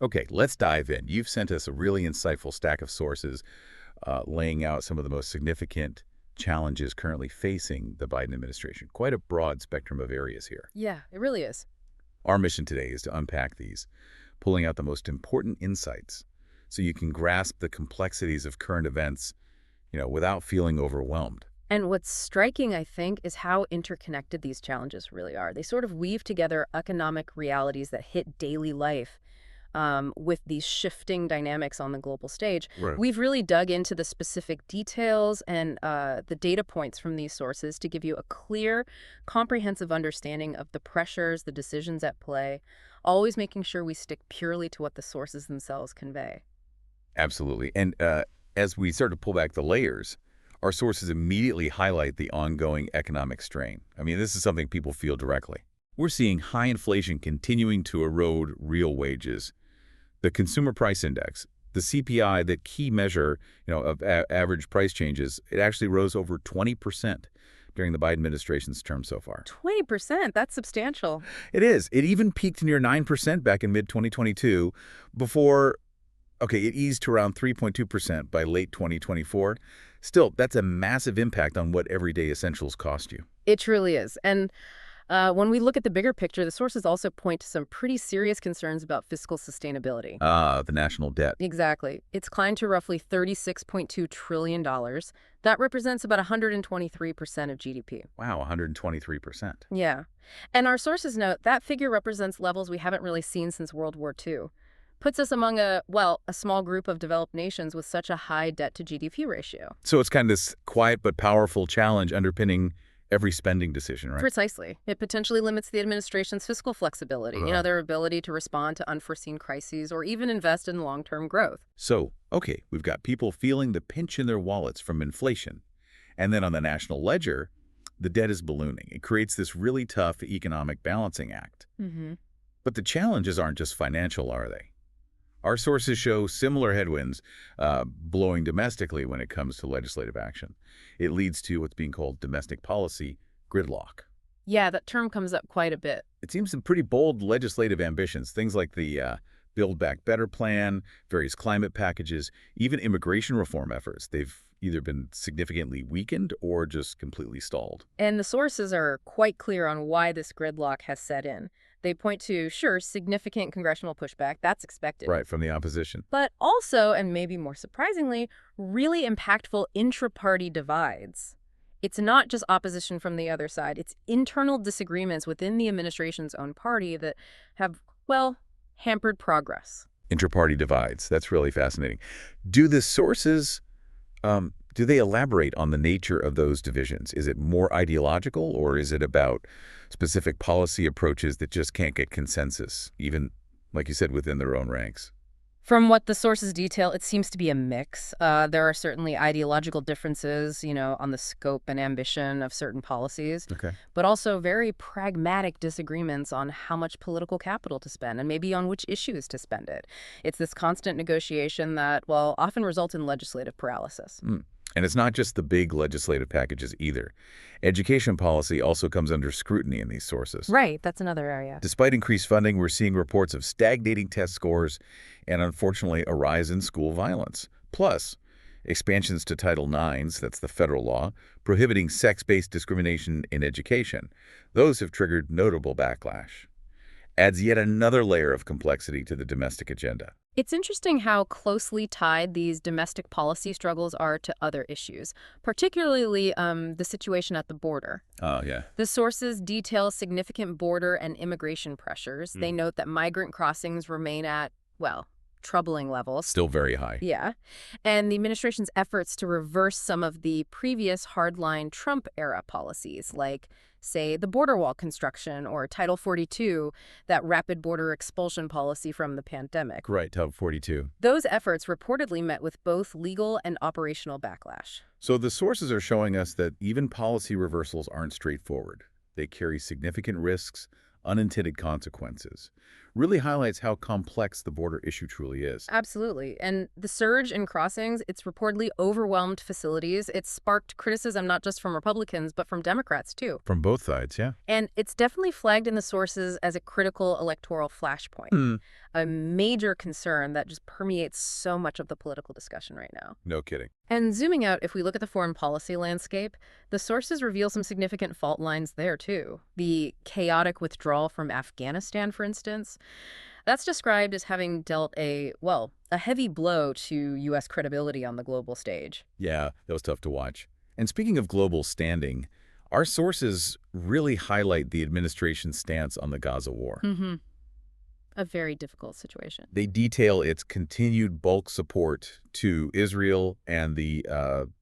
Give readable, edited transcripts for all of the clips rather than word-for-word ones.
Okay, let's dive in. You've sent us a really insightful stack of sources laying out some of the most significant challenges currently facing the Biden administration. Quite a broad spectrum of areas here. Yeah, it really is. Our mission today is to unpack these, pulling out the most important insights so you can grasp the complexities of current events, without feeling overwhelmed. And what's striking, I think, is how interconnected these challenges really are. They sort of weave together economic realities that hit daily life with these shifting dynamics on the global stage. Right. We've really dug into the specific details and the data points from these sources to give you a clear, comprehensive understanding of the pressures, the decisions at play, always making sure we stick purely to what the sources themselves convey. Absolutely. And as we start to pull back the layers, our sources immediately highlight the ongoing economic strain. I mean, this is something people feel directly. We're seeing high inflation continuing to erode real wages. The Consumer Price Index, the CPI, the key measure, of average price changes, it actually rose over 20% during the Biden administration's term so far. 20%, that's substantial. It is. It even peaked near 9% back in mid-2022 before, okay, it eased to around 3.2% by late 2024. Still, that's a massive impact on what everyday essentials cost you. It truly is. And when we look at the bigger picture, the sources also point to some pretty serious concerns about fiscal sustainability. Ah, the national debt. Exactly. It's climbed to roughly $36.2 trillion. That represents about 123% of GDP. Wow, 123%. Yeah. And our sources note that figure represents levels we haven't really seen since World War II. Puts us among a small group of developed nations with such a high debt to GDP ratio. So it's kind of this quiet but powerful challenge underpinning every spending decision, right? Precisely. It potentially limits the administration's fiscal flexibility, Right. their ability to respond to unforeseen crises or even invest in long-term growth. So, okay, we've got people feeling the pinch in their wallets from inflation. And then on the national ledger, the debt is ballooning. It creates this really tough economic balancing act. Mm-hmm. But the challenges aren't just financial, are they? Our sources show similar headwinds blowing domestically when it comes to legislative action. It leads to what's being called domestic policy gridlock. Yeah, that term comes up quite a bit. It seems some pretty bold legislative ambitions, things like the Build Back Better plan, various climate packages, even immigration reform efforts. They've either been significantly weakened or just completely stalled. And the sources are quite clear on why this gridlock has set in. They point to, sure, significant congressional pushback, that's expected. Right, from the opposition. But also, and maybe more surprisingly, really impactful intra-party divides. It's not just opposition from the other side. It's internal disagreements within the administration's own party that have, well, hampered progress. Inter-party divides. That's really fascinating. Do the sources, do they elaborate on the nature of those divisions? Is it more ideological, or is it about specific policy approaches that just can't get consensus, even, like you said, within their own ranks? From what the sources detail, it seems to be a mix. There are certainly ideological differences, on the scope and ambition of certain policies, Okay. but also very pragmatic disagreements on how much political capital to spend and maybe on which issues to spend it. It's this constant negotiation that, well, often results in legislative paralysis. And it's not just the big legislative packages either. Education policy also comes under scrutiny in these sources. Right, that's another area. Despite increased funding, we're seeing reports of stagnating test scores and, unfortunately, a rise in school violence. Plus, expansions to Title IX, that's the federal law, prohibiting sex-based discrimination in education. Those have triggered notable backlash. Adds yet another layer of complexity to the domestic agenda. It's interesting how closely tied these domestic policy struggles are to other issues, particularly the situation at the border. Oh, yeah. The sources detail significant border and immigration pressures. They note that migrant crossings remain at, well, troubling levels. Still very high. Yeah. And the administration's efforts to reverse some of the previous hardline Trump-era policies, like, say, the border wall construction or Title 42, that rapid border expulsion policy from the pandemic. Right, Title 42. Those efforts reportedly met with both legal and operational backlash. So the sources are showing us that even policy reversals aren't straightforward. They carry significant risks, unintended consequences. really highlights how complex the border issue truly is. Absolutely. And the surge in crossings, it's reportedly overwhelmed facilities. It's sparked criticism not just from Republicans, but from Democrats, too. From both sides, yeah. And it's definitely flagged in the sources as a critical electoral flashpoint, a major concern that just permeates so much of the political discussion right now. No kidding. And zooming out, if we look at the foreign policy landscape, the sources reveal some significant fault lines there, too. The chaotic withdrawal from Afghanistan, for instance, that's described as having dealt a heavy blow to U.S. credibility on the global stage. Yeah, that was tough to watch. And speaking of global standing, our sources really highlight the administration's stance on the Gaza war. A very difficult situation. They detail its continued bulk support to Israel and the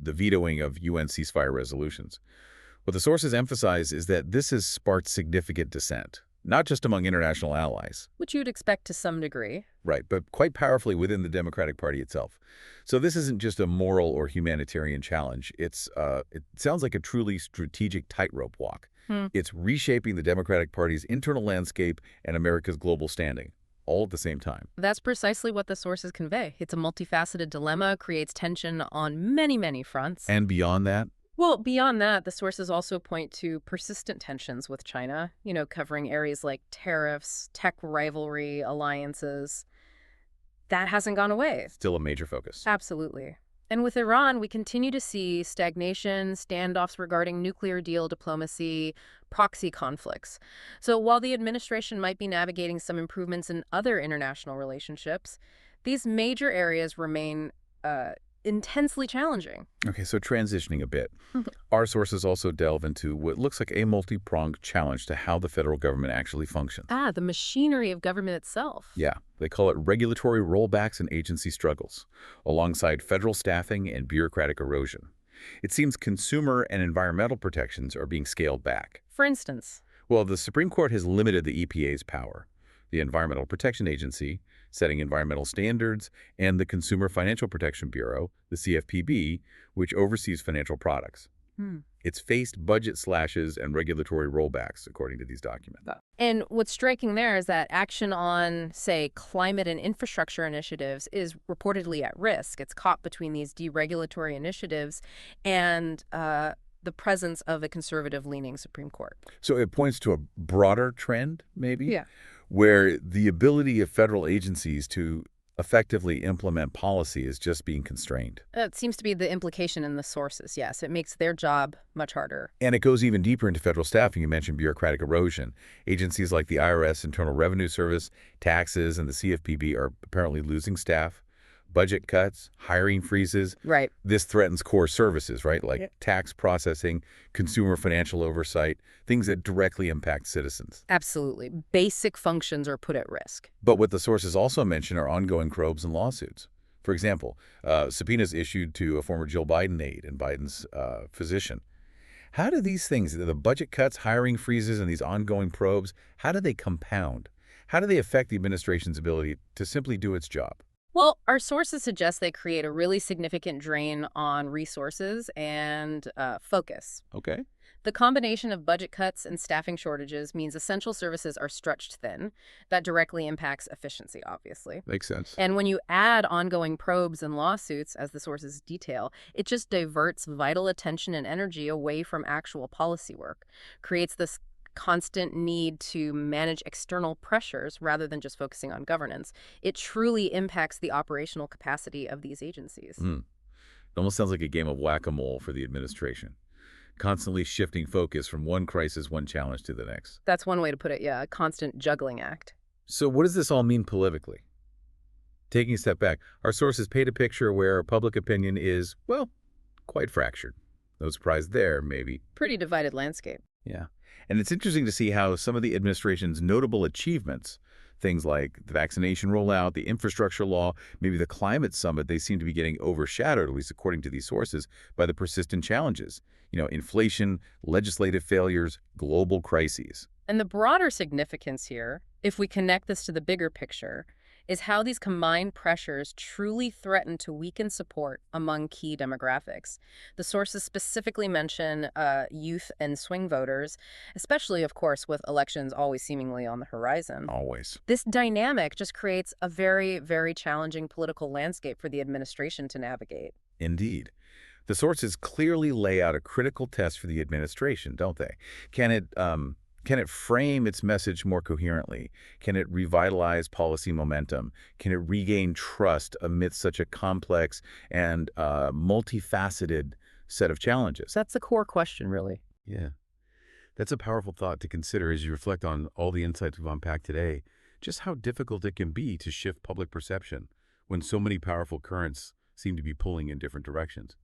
vetoing of UN ceasefire resolutions. What the sources emphasize is that this has sparked significant dissent, not just among international allies. Which you'd expect to some degree. Right, but quite powerfully within the Democratic Party itself. So this isn't just a moral or humanitarian challenge. It sounds like a truly strategic tightrope walk. It's reshaping the Democratic Party's internal landscape and America's global standing, all at the same time. That's precisely what the sources convey. It's a multifaceted dilemma, creates tension on many, many fronts. And beyond that? Well, beyond that, the sources also point to persistent tensions with China, covering areas like tariffs, tech rivalry, alliances. That hasn't gone away. Still a major focus. Absolutely. And with Iran, we continue to see stagnation, standoffs regarding nuclear deal diplomacy, proxy conflicts. So while the administration might be navigating some improvements in other international relationships, these major areas remain intensely challenging. Okay, so transitioning a bit, our sources also delve into what looks like a multi-pronged challenge to how the federal government actually functions. The machinery of government itself. Yeah, they call it regulatory rollbacks and agency struggles, alongside federal staffing and bureaucratic erosion. It seems consumer and environmental protections are being scaled back. For instance? Well, the Supreme Court has limited the EPA's power. The Environmental Protection Agency, setting environmental standards, and the Consumer Financial Protection Bureau, the CFPB, which oversees financial products. It's faced budget slashes and regulatory rollbacks, according to these documents. And what's striking there is that action on, say, climate and infrastructure initiatives is reportedly at risk. It's caught between these deregulatory initiatives and the presence of a conservative-leaning Supreme Court. So it points to a broader trend, maybe? Yeah. Where the ability of federal agencies to effectively implement policy is just being constrained. It seems to be the implication in the sources, yes. It makes their job much harder. And it goes even deeper into federal staffing. You mentioned bureaucratic erosion. Agencies like the IRS, Internal Revenue Service, taxes, and the CFPB are apparently losing staff. Budget cuts, hiring freezes. Right. This threatens core services, right? Like tax processing, consumer financial oversight, things that directly impact citizens. Absolutely. Basic functions are put at risk. But what the sources also mention are ongoing probes and lawsuits. For example, subpoenas issued to a former Jill Biden aide and Biden's physician. How do these things, the budget cuts, hiring freezes, and these ongoing probes, how do they compound? How do they affect the administration's ability to simply do its job? Well, our sources suggest they create a really significant drain on resources and focus. Okay. The combination of budget cuts and staffing shortages means essential services are stretched thin. That directly impacts efficiency, obviously. Makes sense. And when you add ongoing probes and lawsuits, as the sources detail, it just diverts vital attention and energy away from actual policy work, creates this constant need to manage external pressures rather than just focusing on governance. It truly impacts the operational capacity of these agencies. It almost sounds like a game of whack-a-mole for the administration, constantly shifting focus from one crisis, one challenge to the next. That's one way to put it, yeah, a constant juggling act. So what does this all mean politically? Taking a step back, our sources paint a picture where public opinion is, well, quite fractured. No surprise there, maybe. Pretty divided landscape. Yeah. And it's interesting to see how some of the administration's notable achievements, things like the vaccination rollout, the infrastructure law, maybe the climate summit, they seem to be getting overshadowed, at least according to these sources, by the persistent challenges. Inflation, legislative failures, global crises. And the broader significance here, if we connect this to the bigger picture, is how these combined pressures truly threaten to weaken support among key demographics. The sources specifically mention youth and swing voters, especially, of course, with elections always seemingly on the horizon. Always. This dynamic just creates a very, very challenging political landscape for the administration to navigate. Indeed. The sources clearly lay out a critical test for the administration, don't they? Can it frame its message more coherently? Can it revitalize policy momentum? Can it regain trust amidst such a complex and multifaceted set of challenges? That's the core question, really. Yeah, that's a powerful thought to consider as you reflect on all the insights we've unpacked today. Just how difficult it can be to shift public perception when so many powerful currents seem to be pulling in different directions.